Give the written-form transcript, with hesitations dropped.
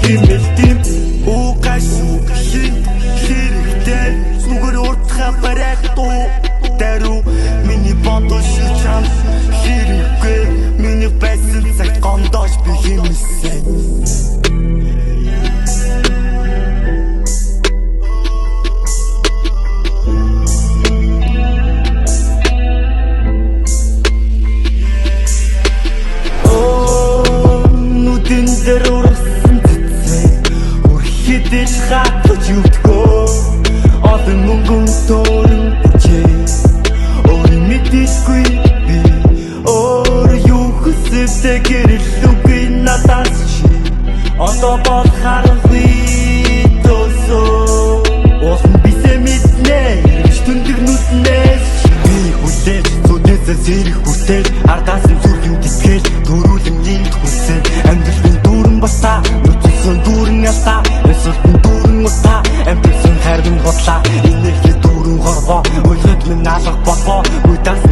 Гимэлтим угаш хэрэгтэй зүгээр уртхаа барайг дуу дару миний бодол шилчам хэрэггүй миний байсан цаг гондоош би хэмсэн Дэш хатж юутгөө олон мөнгөн төрөн бүчээ өөрийн мэдээгүй би өөр юу хүсэвтэй гэрэлгүй надаас чи одоо бодхааргүй тосоо олон бисээ мэднэ түндэг нүднээс би хүлээж зүдээсээ зэрэг хүсэл ардаас нь зүрхэн тэтгэл дөрүүлэн нэг хүсэл амьдралын дүүрэн баста нүцсэн дүүрэн яста дүүрэн уста амтсан хайрын готлаа энерги дүүрэн горвоо өөлөд минь наалах болоо үдаас